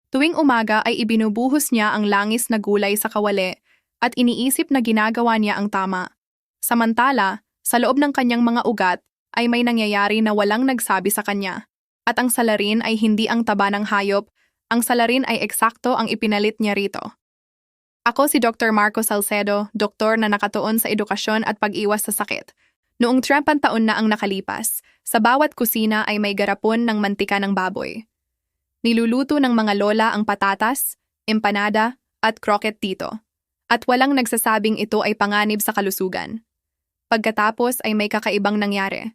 Tuwing umaga ay ibinubuhos niya ang langis na gulay sa kawali at iniisip na ginagawa niya ang tama. Samantala, sa loob ng kanyang mga ugat ay may nangyayari na walang nagsabi sa kanya. At ang salarin ay hindi ang taba ng hayop, ang salarin ay eksakto ang ipinalit niya rito. Ako si Dr. Marco Salcedo, doktor na nakatuon sa edukasyon at pag-iwas sa sakit. Noong 30 taon na ang nakalipas, sa bawat kusina ay may garapon ng mantika ng baboy. Niluluto ng mga lola ang patatas, empanada, at croquette dito. At walang nagsasabing ito ay panganib sa kalusugan. Pagkatapos ay may kakaibang nangyari.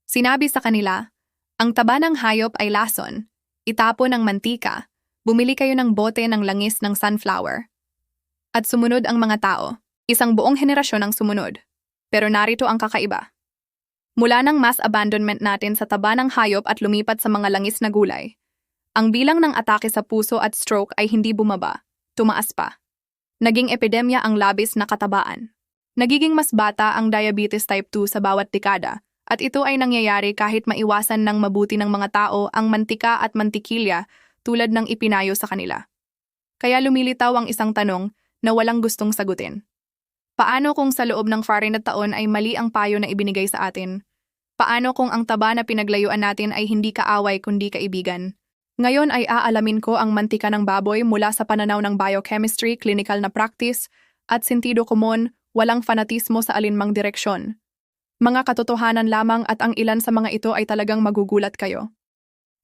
Sinabi sa kanila, ang taba ng hayop ay lason, itapon ang mantika, bumili kayo ng bote ng langis ng sunflower. At sumunod ang mga tao, isang buong henerasyon ang sumunod. Pero narito ang kakaiba. Mula ng mass abandonment natin sa taba ng hayop at lumipat sa mga langis na gulay, ang bilang ng atake sa puso at stroke ay hindi bumaba, tumaas pa. Naging epidemya ang labis na katabaan. Nagiging mas bata ang diabetes type 2 sa bawat dekada, at ito ay nangyayari kahit maiwasan ng mabuti ng mga tao ang mantika at mantikilya tulad ng ipinayo sa kanila. Kaya lumilitaw ang isang tanong na walang gustong sagutin. Paano kung sa loob ng 40 na taon ay mali ang payo na ibinigay sa atin? Paano kung ang taba na pinaglayuan natin ay hindi kaaway kundi kaibigan? Ngayon ay aalamin ko ang mantika ng baboy mula sa pananaw ng biochemistry, clinical na practice, at sentido komon, walang fanatismo sa alinmang direksyon. Mga katotohanan lamang at ang ilan sa mga ito ay talagang magugulat kayo.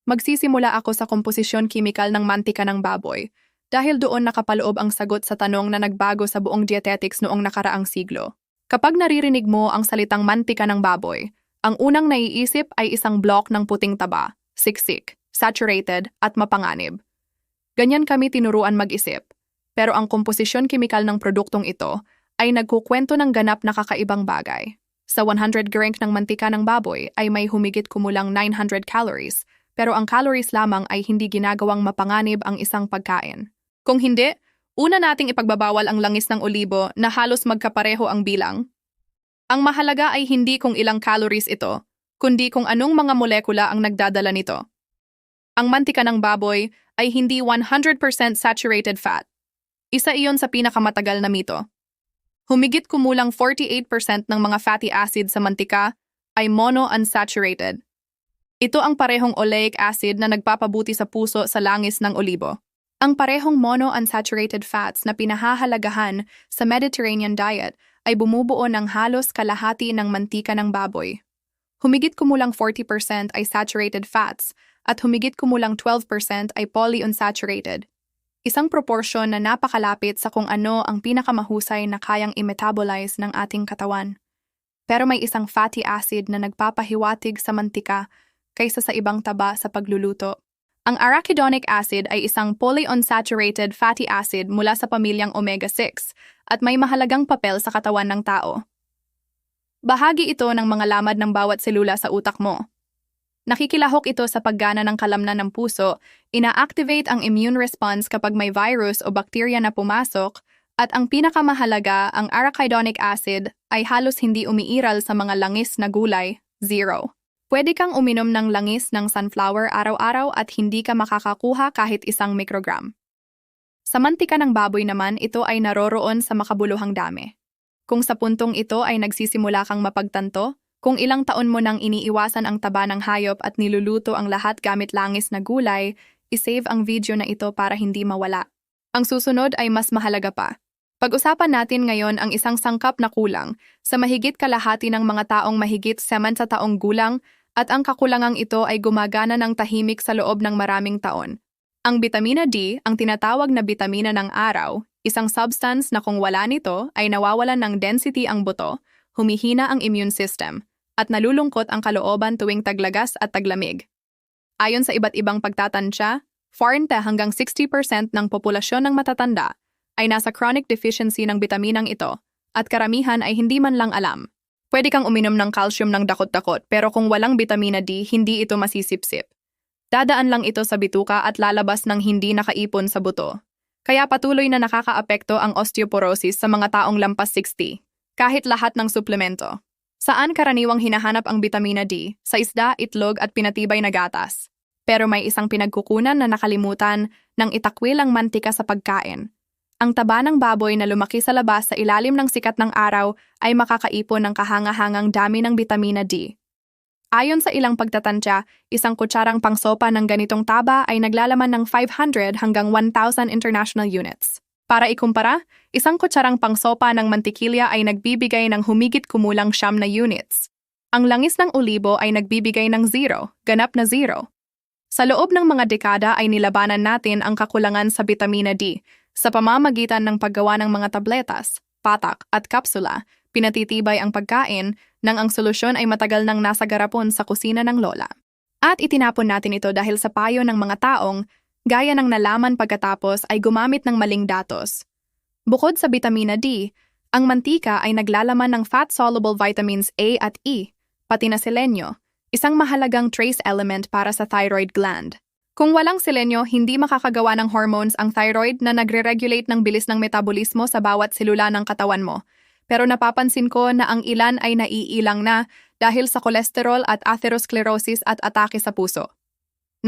Magsisimula ako sa komposisyon kimikal ng mantika ng baboy, dahil doon nakapaloob ang sagot sa tanong na nagbago sa buong dietetics noong nakaraang siglo. Kapag naririnig mo ang salitang mantika ng baboy, ang unang naiisip ay isang block ng puting taba, siksik, saturated at mapanganib. Ganyan kami tinuruan mag-isip, pero ang komposisyon kimikal ng produktong ito ay nagkukwento ng ganap na kakaibang bagay. Sa 100 grams ng mantika ng baboy ay may humigit kumulang 900 calories, pero ang calories lamang ay hindi ginagawang mapanganib ang isang pagkain. Kung hindi, una nating ipagbabawal ang langis ng olibo na halos magkapareho ang bilang. Ang mahalaga ay hindi kung ilang calories ito, kundi kung anong mga molekula ang nagdadala nito. Ang mantika ng baboy ay hindi 100% saturated fat. Isa iyon sa pinakamatagal na mito. Humigit kumulang 48% ng mga fatty acid sa mantika ay monounsaturated. Ito ang parehong oleic acid na nagpapabuti sa puso sa langis ng olibo. Ang parehong monounsaturated fats na pinahahalagahan sa Mediterranean diet ay bumubuo ng halos kalahati ng mantika ng baboy. Humigit kumulang 40% ay saturated fats at humigit kumulang 12% ay polyunsaturated. Isang proporsyon na napakalapit sa kung ano ang pinakamahusay na kayang i-metabolize ng ating katawan. Pero may isang fatty acid na nagpapahiwatig sa mantika kaysa sa ibang taba sa pagluluto. Ang arachidonic acid ay isang polyunsaturated fatty acid mula sa pamilyang omega-6 at may mahalagang papel sa katawan ng tao. Bahagi ito ng mga lamad ng bawat selula sa utak mo. Nakikilahok ito sa paggana ng kalamnan ng puso, ina-activate ang immune response kapag may virus o bakterya na pumasok, at ang pinakamahalaga, ang arachidonic acid ay halos hindi umiiral sa mga langis na gulay, 0. Pwede kang uminom ng langis ng sunflower araw-araw at hindi ka makakakuha kahit 1 microgram. Sa mantika ng baboy naman, ito ay naroroon sa makabuluhang dami. Kung sa puntong ito ay nagsisimula kang mapagtanto, kung ilang taon mo nang iniiwasan ang taba ng hayop at niluluto ang lahat gamit langis na gulay, isave ang video na ito para hindi mawala. Ang susunod ay mas mahalaga pa. Pag-usapan natin ngayon ang isang sangkap na kulang sa mahigit kalahati ng mga taong mahigit 70 taong gulang at ang kakulangang ito ay gumagana ng tahimik sa loob ng maraming taon. Ang bitamina D, ang tinatawag na bitamina ng araw, isang substance na kung wala nito ay nawawalan ng density ang buto, humihina ang immune system, at nalulungkot ang kalooban tuwing taglagas at taglamig. Ayon sa iba't ibang pagtatansya, 40 hanggang 60% ng populasyon ng matatanda ay nasa chronic deficiency ng bitaminang ito, at karamihan ay hindi man lang alam. Pwede kang uminom ng calcium ng dakot-dakot pero kung walang bitamina D, hindi ito masisipsip. Dadaan lang ito sa bituka at lalabas ng hindi nakaipon sa buto. Kaya patuloy na nakakaapekto ang osteoporosis sa mga taong lampas 60, kahit lahat ng suplemento. Saan karaniwang hinahanap ang bitamina D? Sa isda, itlog at pinatibay na gatas. Pero may isang pinagkukunan na nakalimutan ng itakwil ang mantika sa pagkain. Ang taba ng baboy na lumaki sa labas sa ilalim ng sikat ng araw ay makakaipon ng kahangahangang dami ng bitamina D. Ayon sa ilang pagtatantya, isang kutsarang pangsopa ng ganitong taba ay naglalaman ng 500 hanggang 1,000 international units. Para ikumpara, isang kutsarang pangsopa ng mantikilya ay nagbibigay ng humigit kumulang 9 na units. Ang langis ng olibo ay nagbibigay ng 0, ganap na 0. Sa loob ng mga dekada ay nilabanan natin ang kakulangan sa bitamina D sa pamamagitan ng paggawa ng mga tabletas, patak at kapsula. Pinatitibay ang pagkain nang ang solusyon ay matagal nang nasa garapon sa kusina ng lola. At itinapon natin ito dahil sa payo ng mga taong, gaya ng nalaman pagkatapos ay gumamit ng maling datos. Bukod sa bitamina D, ang mantika ay naglalaman ng fat-soluble vitamins A at E, pati na selenyo, isang mahalagang trace element para sa thyroid gland. Kung walang selenyo, hindi makakagawa ng hormones ang thyroid na nagre-regulate ng bilis ng metabolismo sa bawat selula ng katawan mo. Pero napapansin ko na ang ilan ay naiilang na dahil sa kolesterol at atherosclerosis at atake sa puso.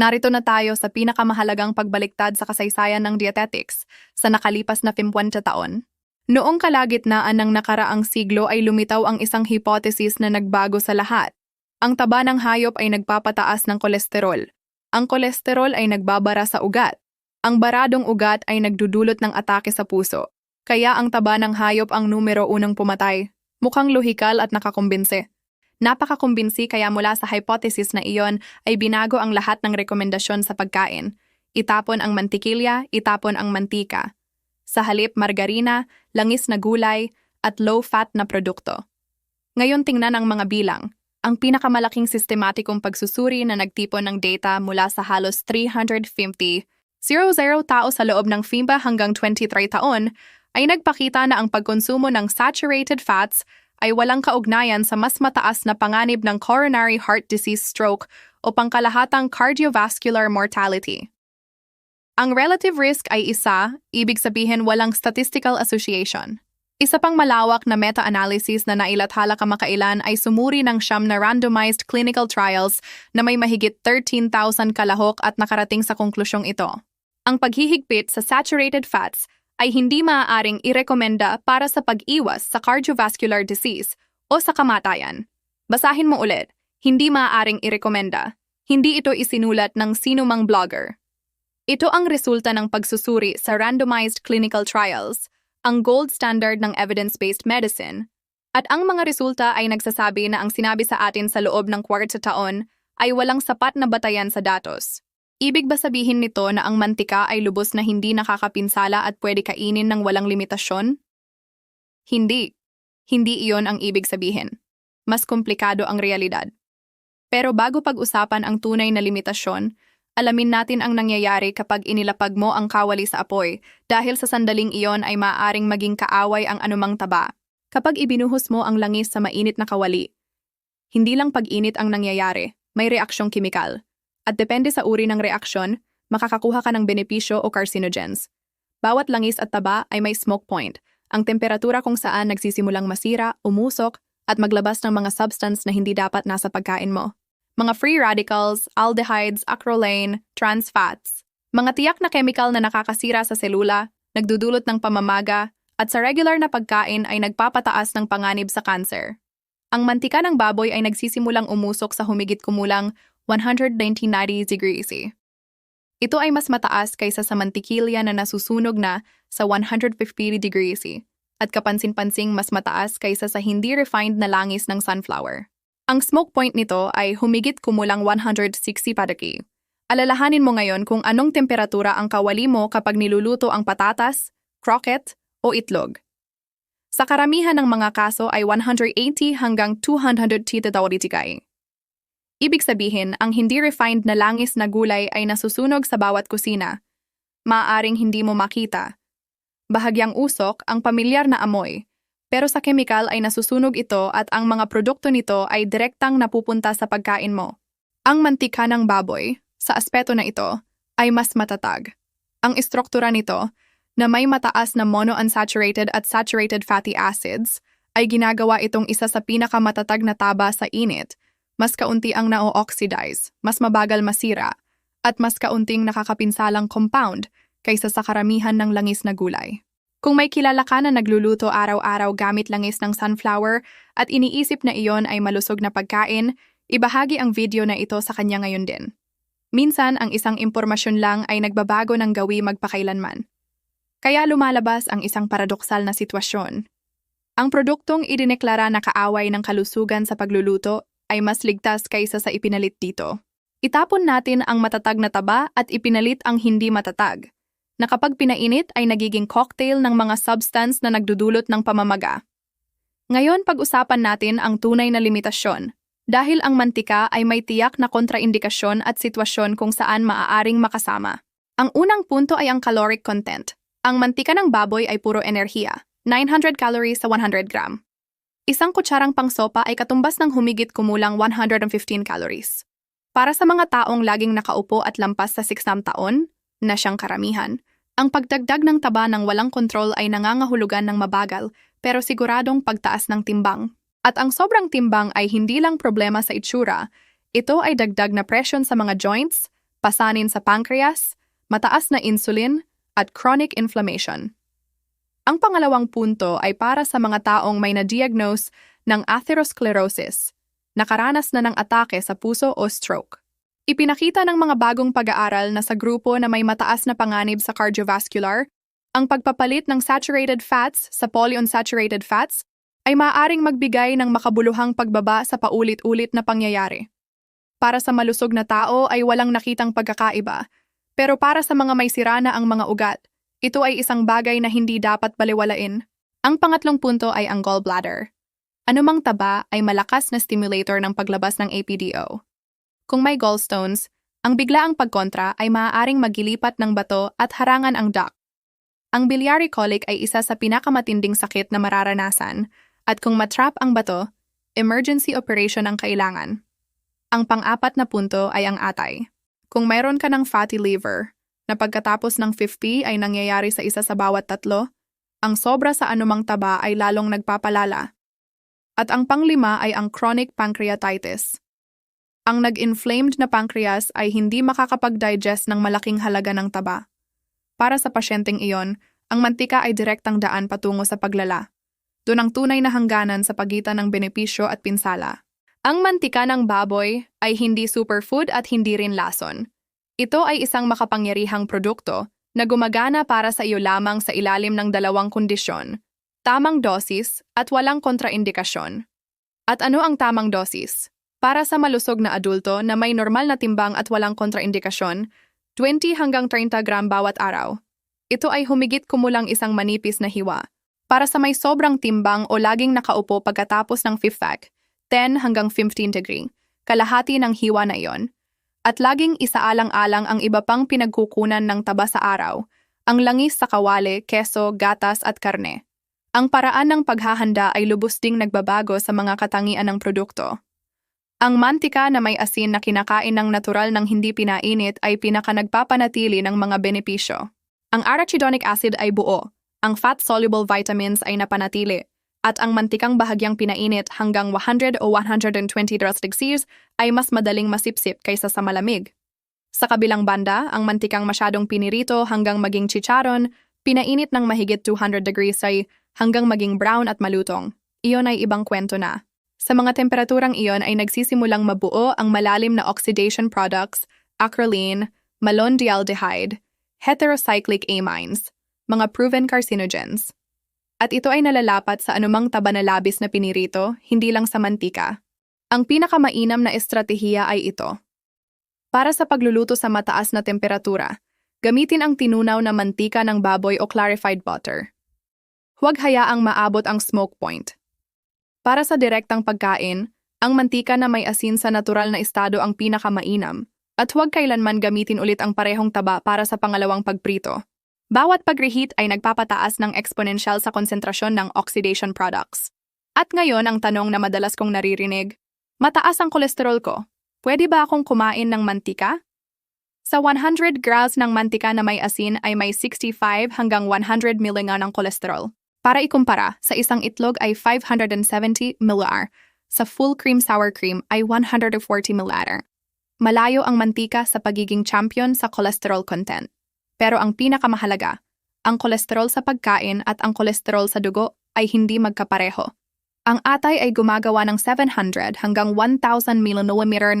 Narito na tayo sa pinakamahalagang pagbaliktad sa kasaysayan ng dietetics sa nakalipas na 50 taon. Noong kalagitnaan ng nakaraang siglo ay lumitaw ang isang hypothesis na nagbago sa lahat. Ang taba ng hayop ay nagpapataas ng kolesterol. Ang kolesterol ay nagbabara sa ugat. Ang baradong ugat ay nagdudulot ng atake sa puso. Kaya ang taba ng hayop ang numero 1 pumatay. Mukhang lohikal at nakakumbinse. Napakakumbinsi kaya mula sa hypothesis na iyon ay binago ang lahat ng rekomendasyon sa pagkain. Itapon ang mantikilya, itapon ang mantika. Sa halip margarina, langis na gulay, at low-fat na produkto. Ngayon tingnan ang mga bilang. Ang pinakamalaking sistematikong pagsusuri na nagtipon ng data mula sa halos 350,000 tao sa loob ng 15 hanggang 23 taon ay nagpakita na ang pagkonsumo ng saturated fats ay walang kaugnayan sa mas mataas na panganib ng coronary heart disease, stroke o pangkalahatang cardiovascular mortality. Ang relative risk ay isa, ibig sabihin walang statistical association. Isa pang malawak na meta-analysis na nailathala kamakailan ay sumuri ng 9 na randomized clinical trials na may mahigit 13,000 kalahok at nakarating sa konklusyong ito. Ang paghihigpit sa saturated fats ay hindi maaaring irekomenda para sa pag-iwas sa cardiovascular disease o sa kamatayan. Basahin mo ulit, hindi maaaring irekomenda. Hindi ito isinulat ng sinumang blogger. Ito ang resulta ng pagsusuri sa randomized clinical trials, ang gold standard ng evidence-based medicine, at ang mga resulta ay nagsasabi na ang sinabi sa atin sa loob ng 40 taon ay walang sapat na batayan sa datos. Ibig ba sabihin nito na ang mantika ay lubos na hindi nakakapinsala at pwede kainin ng walang limitasyon? Hindi. Hindi iyon ang ibig sabihin. Mas komplikado ang realidad. Pero bago pag-usapan ang tunay na limitasyon, alamin natin ang nangyayari kapag inilapag mo ang kawali sa apoy dahil sa sandaling iyon ay maaaring maging kaaway ang anumang taba. Kapag ibinuhos mo ang langis sa mainit na kawali, hindi lang pag-init ang nangyayari, may reaksyong kimikal. At depende sa uri ng reaksyon, makakakuha ka ng benepisyo o carcinogens. Bawat langis at taba ay may smoke point, ang temperatura kung saan nagsisimulang masira, umusok, at maglabas ng mga substance na hindi dapat nasa pagkain mo. Mga free radicals, aldehydes, acrolane, trans fats. Mga tiyak na chemical na nakakasira sa selula, nagdudulot ng pamamaga, at sa regular na pagkain ay nagpapataas ng panganib sa cancer. Ang mantika ng baboy ay nagsisimulang umusok sa humigit kumulang 190 degrees C. Ito ay mas mataas kaysa sa mantikilya na nasusunog na sa 150 degrees C at kapansin-pansing mas mataas kaysa sa hindi refined na langis ng sunflower. Ang smoke point nito ay humigit kumulang 160 padaki. Alalahanin mo ngayon kung anong temperatura ang kawali mo kapag niluluto ang patatas, croquette o itlog. Sa karamihan ng mga kaso ay 180 hanggang 200 degrees. Ibig sabihin, ang hindi refined na langis na gulay ay nasusunog sa bawat kusina. Maaaring hindi mo makita. Bahagyang usok ang pamilyar na amoy, pero sa chemical ay nasusunog ito at ang mga produkto nito ay direktang napupunta sa pagkain mo. Ang mantika ng baboy, sa aspeto na ito, ay mas matatag. Ang istruktura nito, na may mataas na monounsaturated at saturated fatty acids, ay ginagawa itong isa sa pinakamatatag na taba sa init. Mas kaunti ang nao-oxidize, mas mabagal masira, at mas kaunting nakakapinsalang compound kaysa sa karamihan ng langis na gulay. Kung may kilala ka na nagluluto araw-araw gamit langis ng sunflower at iniisip na iyon ay malusog na pagkain, ibahagi ang video na ito sa kanya ngayon din. Minsan, ang isang impormasyon lang ay nagbabago ng gawi magpakailanman. Kaya lumalabas ang isang paradoksal na sitwasyon. Ang produktong idineklara na kaaway ng kalusugan sa pagluluto ay mas ligtas kaysa sa ipinalit dito. Itapon natin ang matatag na taba at ipinalit ang hindi matatag, na kapag pinainit ay nagiging cocktail ng mga substance na nagdudulot ng pamamaga. Ngayon pag-usapan natin ang tunay na limitasyon, dahil ang mantika ay may tiyak na kontraindikasyon at sitwasyon kung saan maaaring makasama. Ang unang punto ay ang caloric content. Ang mantika ng baboy ay puro enerhiya, 900 calories sa 100 gram. Isang kutsarang pangsopa ay katumbas ng humigit kumulang 115 calories. Para sa mga taong laging nakaupo at lampas sa 60 taon, na siyang karamihan, ang pagdagdag ng taba ng walang kontrol ay nangangahulugan ng mabagal pero siguradong pagtaas ng timbang. At ang sobrang timbang ay hindi lang problema sa itsura, ito ay dagdag na presyon sa mga joints, pasanin sa pancreas, mataas na insulin, at chronic inflammation. Ang pangalawang punto ay para sa mga taong may na-diagnose ng atherosclerosis, nakaranas na ng atake sa puso o stroke. Ipinakita ng mga bagong pag-aaral na sa grupo na may mataas na panganib sa cardiovascular, ang pagpapalit ng saturated fats sa polyunsaturated fats ay maaaring magbigay ng makabuluhang pagbaba sa paulit-ulit na pangyayari. Para sa malusog na tao ay walang nakitang pagkakaiba, pero para sa mga may sira na ang mga ugat, ito ay isang bagay na hindi dapat baliwalain. Ang pangatlong punto ay ang gallbladder. Anumang taba ay malakas na stimulator ng paglabas ng APDO. Kung may gallstones, ang biglaang pagkontra ay maaaring magilipat ng bato at harangan ang duct. Ang biliary colic ay isa sa pinakamatinding sakit na mararanasan, at kung matrap ang bato, emergency operation ang kailangan. Ang pang-apat na punto ay ang atay. Kung mayroon ka ng fatty liver, na pagkatapos ng 50 ay nangyayari sa isa sa bawat 3, ang sobra sa anumang taba ay lalong nagpapalala. At ang pang-5 ay ang chronic pancreatitis. Ang nag-inflamed na pancreas ay hindi makakapag-digest ng malaking halaga ng taba. Para sa pasyenteng iyon, ang mantika ay direktang daan patungo sa paglala. Doon ang tunay na hangganan sa pagitan ng benepisyo at pinsala. Ang mantika ng baboy ay hindi superfood at hindi rin lason. Ito ay isang makapangyarihang produkto na gumagana para sa iyo lamang sa ilalim ng 2 kondisyon, tamang dosis at walang kontraindikasyon. At ano ang tamang dosis? Para sa malusog na adulto na may normal na timbang at walang kontraindikasyon, 20 hanggang 30 gram bawat araw. Ito ay humigit kumulang isang manipis na hiwa. Para sa may sobrang timbang o laging nakaupo pagkatapos ng 5th pack, 10 hanggang 15 degree, kalahati ng hiwa na iyon. At laging isaalang-alang ang iba pang pinagkukunan ng taba sa araw, ang langis sa kawali, keso, gatas at karne. Ang paraan ng paghahanda ay lubos ding nagbabago sa mga katangian ng produkto. Ang mantika na may asin na kinakain ng natural ng hindi pinainit ay pinakanagpapanatili ng mga benepisyo. Ang arachidonic acid ay buo, ang fat-soluble vitamins ay napanatili, at ang mantikang bahagyang pinainit hanggang 100 o 120 °C ay mas madaling masipsip kaysa sa malamig. Sa kabilang banda, ang mantikang masyadong pinirito hanggang maging chicharon, pinainit ng mahigit 200 degrees ay hanggang maging brown at malutong. Iyon ay ibang kwento na. Sa mga temperaturang iyon ay nagsisimulang mabuo ang malalim na oxidation products, acrolein, malondialdehyde, heterocyclic amines, mga proven carcinogens. At ito ay nalalapat sa anumang taba na labis na pinirito, hindi lang sa mantika. Ang pinakamainam na estratehiya ay ito. Para sa pagluluto sa mataas na temperatura, gamitin ang tinunaw na mantika ng baboy o clarified butter. Huwag hayaang maabot ang smoke point. Para sa direktang pagkain, ang mantika na may asin sa natural na estado ang pinakamainam, at huwag kailanman gamitin ulit ang parehong taba para sa pangalawang pagprito. Bawat pag-reheat ay nagpapataas ng exponential sa konsentrasyon ng oxidation products. At ngayon ang tanong na madalas kong naririnig, mataas ang kolesterol ko, pwede ba akong kumain ng mantika? Sa 100 grams ng mantika na may asin ay may 65 hanggang 100 mg ng kolesterol. Para ikumpara, sa isang itlog ay 570 ml, sa full cream sour cream ay 140 ml. Malayo ang mantika sa pagiging champion sa cholesterol content. Pero ang pinakamahalaga, ang kolesterol sa pagkain at ang kolesterol sa dugo ay hindi magkapareho. Ang atay ay gumagawa ng 700 hanggang 1,000 mmol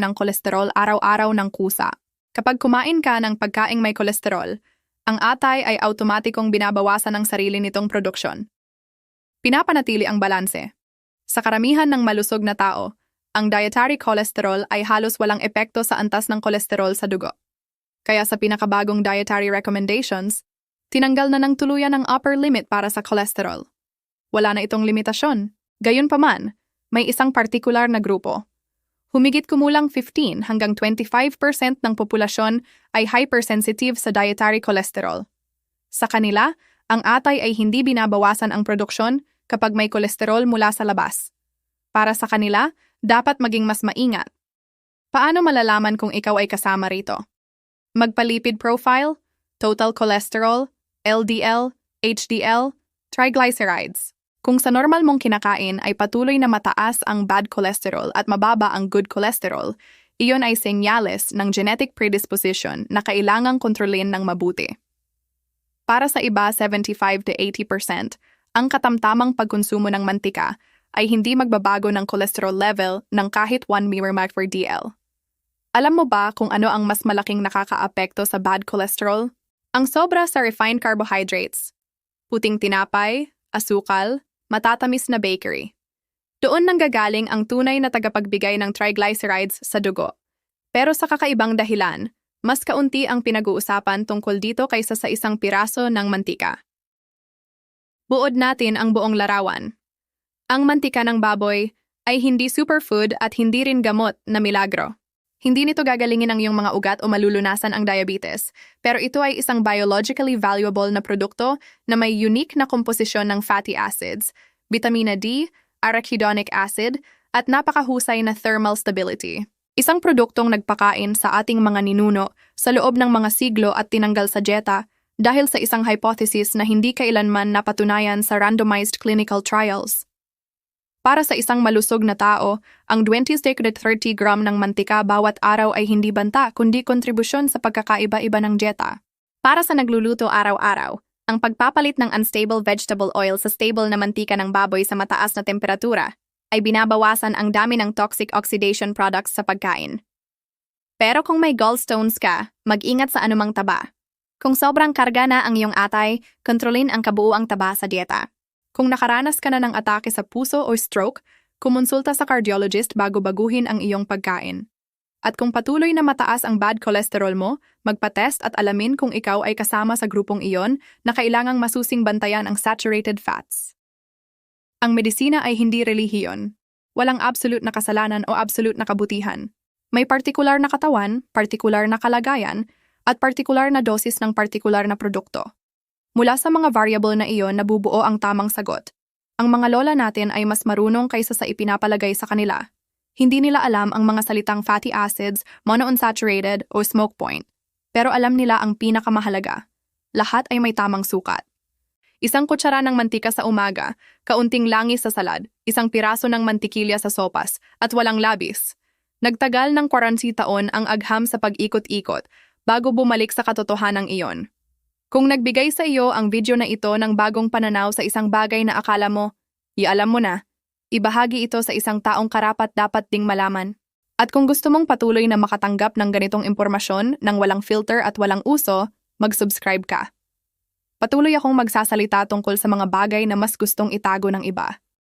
ng kolesterol araw-araw ng kusa. Kapag kumain ka ng pagkaing may kolesterol, ang atay ay automatikong binabawasan ng sarili nitong produksyon. Pinapanatili ang balanse. Sa karamihan ng malusog na tao, ang dietary cholesterol ay halos walang epekto sa antas ng kolesterol sa dugo. Kaya sa pinakabagong dietary recommendations, tinanggal na ng tuluyan ang upper limit para sa cholesterol. Wala na itong limitasyon. Gayunpaman, may isang partikular na grupo. Humigit kumulang 15 hanggang 25% ng populasyon ay hypersensitive sa dietary cholesterol. Sa kanila, ang atay ay hindi binabawasan ang produksyon kapag may kolesterol mula sa labas. Para sa kanila, dapat maging mas maingat. Paano malalaman kung ikaw ay kasama rito? Magpa-lipid profile, total cholesterol, LDL, HDL, triglycerides. Kung sa normal mong kinakain ay patuloy na mataas ang bad cholesterol at mababa ang good cholesterol, iyon ay senyales ng genetic predisposition na kailangang kontrolin ng mabuti. Para sa iba, 75 to 80%, ang katamtamang pagkonsumo ng mantika ay hindi magbabago ng cholesterol level ng kahit 1 mmol/dl. Alam mo ba kung ano ang mas malaking nakakaapekto sa bad cholesterol? Ang sobra sa refined carbohydrates, puting tinapay, asukal, matatamis na bakery. Doon nanggagaling ang tunay na tagapagbigay ng triglycerides sa dugo. Pero sa kakaibang dahilan, mas kaunti ang pinag-uusapan tungkol dito kaysa sa isang piraso ng mantika. Buod natin ang buong larawan. Ang mantika ng baboy ay hindi superfood at hindi rin gamot na milagro. Hindi nito gagalingin ang iyong mga ugat o malulunasan ang diabetes, pero ito ay isang biologically valuable na produkto na may unique na komposisyon ng fatty acids, vitamina D, arachidonic acid, at napakahusay na thermal stability. Isang produktong nagpakain sa ating mga ninuno sa loob ng mga siglo at tinanggal sa dieta dahil sa isang hypothesis na hindi kailanman napatunayan sa randomized clinical trials. Para sa isang malusog na tao, ang 20 to 30 gram ng mantika bawat araw ay hindi banta kundi kontribusyon sa pagkakaiba-iba ng dieta. Para sa nagluluto araw-araw, ang pagpapalit ng unstable vegetable oil sa stable na mantika ng baboy sa mataas na temperatura ay binabawasan ang dami ng toxic oxidation products sa pagkain. Pero kung may gallstones ka, mag-ingat sa anumang taba. Kung sobrang karga na ang iyong atay, kontrolin ang kabuuang taba sa dieta. Kung nakaranas ka na ng atake sa puso o stroke, kumonsulta sa cardiologist bago baguhin ang iyong pagkain. At kung patuloy na mataas ang bad cholesterol mo, magpa-test at alamin kung ikaw ay kasama sa grupong iyon na kailangang masusing bantayan ang saturated fats. Ang medisina ay hindi relihiyon. Walang absolute na kasalanan o absolute na kabutihan. May partikular na katawan, partikular na kalagayan, at partikular na dosis ng partikular na produkto. Mula sa mga variable na iyon nabubuo ang tamang sagot. Ang mga lola natin ay mas marunong kaysa sa ipinapalagay sa kanila. Hindi nila alam ang mga salitang fatty acids, monounsaturated o smoke point. Pero alam nila ang pinakamahalaga. Lahat ay may tamang sukat. Isang kutsara ng mantika sa umaga, kaunting langis sa salad, isang piraso ng mantikilya sa sopas, at walang labis. Nagtagal ng 40 taon ang agham sa pag-ikot-ikot bago bumalik sa katotohanan iyon. Kung nagbigay sa iyo ang video na ito ng bagong pananaw sa isang bagay na akala mo, ialam mo na, ibahagi ito sa isang taong karapat-dapat ding malaman. At kung gusto mong patuloy na makatanggap ng ganitong impormasyon ng walang filter at walang uso, mag-subscribe ka. Patuloy akong magsasalita tungkol sa mga bagay na mas gustong itago ng iba.